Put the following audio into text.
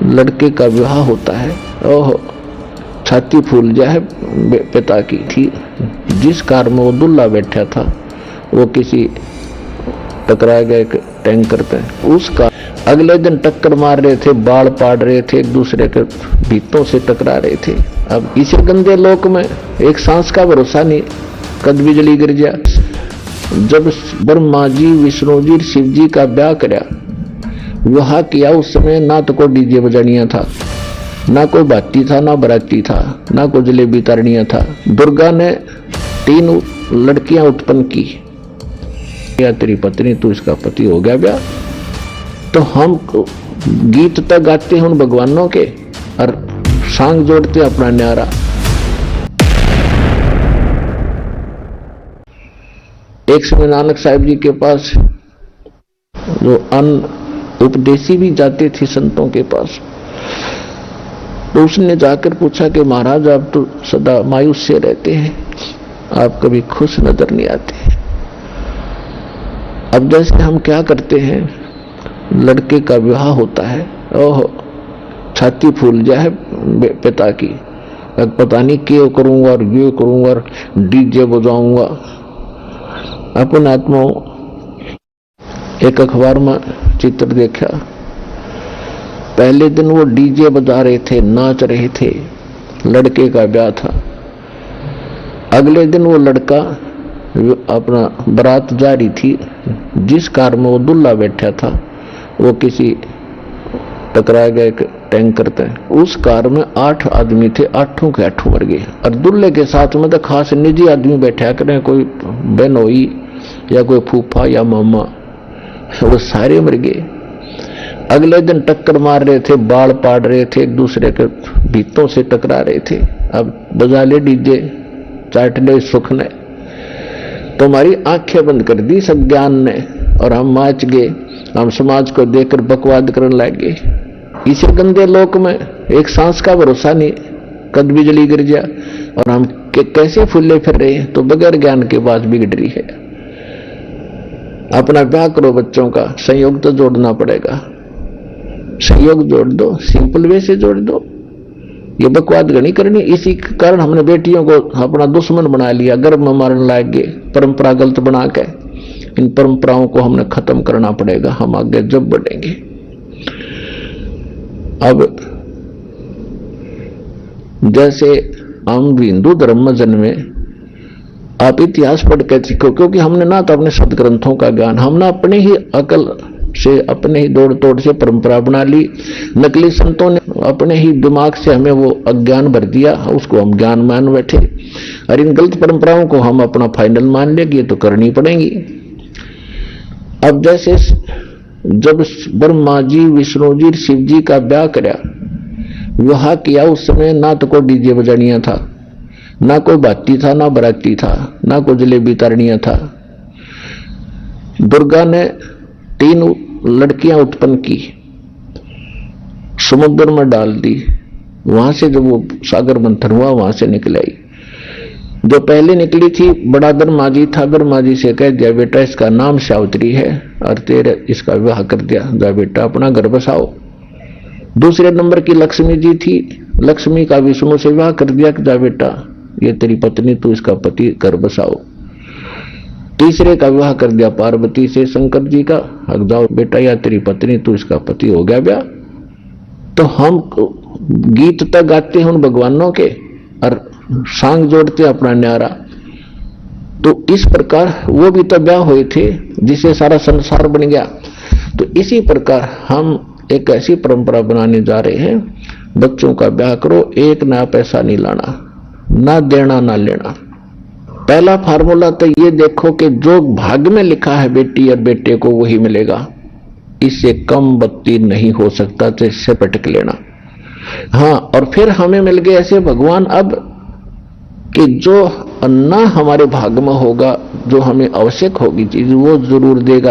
लड़के का विवाह होता है, ओह छाती फूल जाए पिता की थी। जिस कार में वो दूल्हा बैठा था वो किसी टकरा गए टैंकर पे, उसका अगले दिन टक्कर मार रहे थे, बाल पाड़ रहे थे, एक दूसरे के भीतों से टकरा रहे थे। अब इस गंदे लोक में एक सांस का भरोसा नहीं, कद बिजली गिर गया। जब ब्रह्मा जी, विष्णु जी, शिव जी का ब्याह कराया, विवाह किया, उस समय ना तो कोई डीजे बजानिया था, ना कोई बाती था, ना बराती था, ना कोई जलेबी तारनिया था। दुर्गा ने 3 लड़कियां उत्पन्न की, या तेरी पत्नी तू इसका पति हो गया ब्याह। तो हम गीत तक गाते हैं उन भगवानों के और सांग जोड़ते अपना न्यारा। एक समय नानक साहिब जी के पास जो अन्न उपदेशी भी जाते थे संतों के पास, तो उसने जाकर पूछा कि महाराज आप तो सदा मायूस से रहते हैं, आप कभी खुश नजर नहीं आते। अब जैसे हम क्या करते हैं, लड़के का विवाह होता है, ओह छाती फूल जाए पिता की, अब पता नहीं क्या करूंगा और ये करूंगा और डीजे बजाऊंगा। अपन आत्मा एक अखबार में चित्र देखा, पहले दिन वो डीजे बजा रहे थे, नाच रहे थे, लड़के का ब्याह था। अगले दिन वो लड़का अपना बारात जा रही थी, जिस कार में वो दूल्हा बैठा था वो किसी टकरा गए टैंकर पे, उस कार में 8 आदमी थे, 8 के 8 मर गए। और दूल्हे के साथ में तो खास निजी आदमी बैठा करें, कोई बहनोई या कोई फूफा या मामा, वो सारे मर गए। अगले दिन टक्कर मार रहे थे, बाल पाड़ रहे थे, एक दूसरे के भीतों से टकरा रहे थे। अब बजा ले डीजे, चाट ले सुख ने, तो हमारी आंखें बंद कर दी सब ज्ञान ने, और हम नाच गए, हम समाज को देखकर बकवाद करने लगे। इस गंदे लोक में एक सांस का भरोसा नहीं, कद बिजली गिर गया, और हम कैसे फूले फिर रहे हैं। तो बगैर ज्ञान के बाद बिगड़ रही है। अपना ब्याह करो, बच्चों का संयोग तो जोड़ना पड़ेगा, संयोग जोड़ दो, सिंपल वे से जोड़ दो, ये बकवाद गणी करनी। इसी कारण हमने बेटियों को अपना दुश्मन बना लिया, गर्भ में मारने लग गए, परंपरा गलत बना के। इन परंपराओं को हमने खत्म करना पड़ेगा, हम आगे जब बढ़ेंगे। अब जैसे हम हिंदू धर्म में जन्मे, आप इतिहास पढ़ के सीखो, क्योंकि हमने ना तो अपने सदग्रंथों का ज्ञान, हमने अपने ही अकल से, अपने ही दौड़ तोड़ से परंपरा बना ली। नकली संतों ने अपने ही दिमाग से हमें वो अज्ञान भर दिया, उसको हम ज्ञान मान बैठे, और इन गलत परंपराओं को हम अपना फाइनल मान ले कि ये तो करनी पड़ेगी। अब जैसे जब ब्रह्मा जी, विष्णु जी, शिव जी का ब्याह कराया, विवाह किया, उस समय ना तो कोई डीजे बजानिया था, ना कोई बाती था, ना बराती था, ना कोई जलेबी तारनिया था। दुर्गा ने 3 लड़कियां उत्पन्न की, समुद्र में डाल दी, वहां से जब वो सागर मंथन हुआ, वहां से निकल आई। जो पहले निकली थी बड़ा ब्रह्मा जी था, ब्रह्मा जी से कह दिया बेटा इसका नाम सावित्री है और तेरे इसका विवाह कर दिया, जा बेटा अपना घर बसाओ। दूसरे नंबर की लक्ष्मी जी थी, लक्ष्मी का विष्णु से विवाह कर दिया कि जा बेटा ये तेरी पत्नी, तू इसका पति घर बसाओ। तीसरे का विवाह कर दिया पार्वती से, शंकर जी का, हक जाओ बेटा या तेरी पत्नी, तू इसका पति हो गया ब्याह। तो हम गीत तक गाते हैं उन भगवानों के और सांग जोड़ते अपना न्यारा। तो इस प्रकार वो भी तो ब्याह हुए थे जिससे सारा संसार बन गया। तो इसी प्रकार हम एक ऐसी परंपरा बनाने जा रहे हैं, बच्चों का ब्याह करो, 1 ना पैसा नहीं लाना, ना देना ना लेना। पहला फार्मूला तो ये देखो कि जो भाग्य में लिखा है बेटी और बेटे को वही मिलेगा, इससे कम बत्ती नहीं हो सकता, तो इससे पटक लेना। हाँ, और फिर हमें मिल गए ऐसे भगवान अब कि जो अन्ना हमारे भाग्य में होगा, जो हमें आवश्यक होगी चीज, वो जरूर देगा।